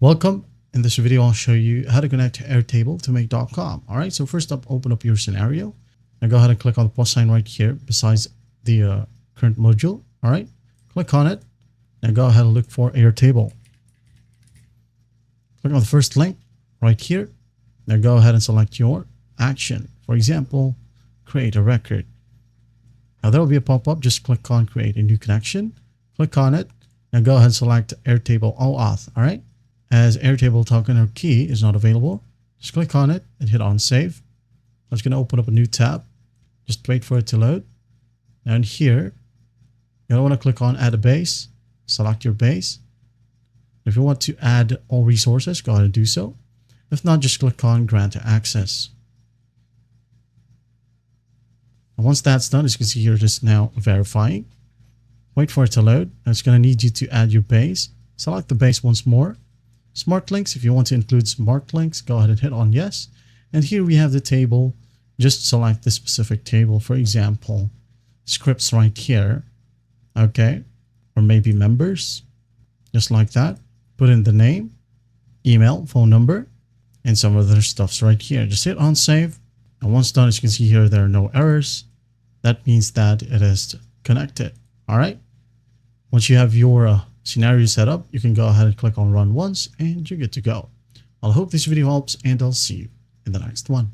Welcome. In this video, I'll show you how to connect to Airtable to make .com. All right, so first up, open up your scenario. Now go ahead and click on the plus sign right here besides the current module. All right, click on it. Now go ahead and look for Airtable. Click on the first link right here. Now go ahead and select your action. For example, create a record. Now there will be a pop-up. Just click on create a new connection. Click on it. Now go ahead and select Airtable OAuth. All right. As Airtable token or key is not available, just click on it and hit on save. It's going to open up a new tab. Just wait for it to load. And here, you're going to want to click on add a base. Select your base. If you want to add all resources, go ahead and do so. If not, just click on grant access. And once that's done, as you can see here, it is now verifying. Wait for it to load. And it's going to need you to add your base. Select the base once more. Smart links, if you want to include smart links, go ahead and hit on yes. And here we have the table. Just select the specific table, for example, scripts right here. Okay. Or maybe members, just like that. Put in the name, email, phone number, and some other stuffs right here. Just hit on save. And once done, as you can see here, there are no errors. That means that it is connected. All right. Once you have your scenario set up, you can go ahead and click on run once and you're good to go. I hope this video helps, and I'll see you in the next one.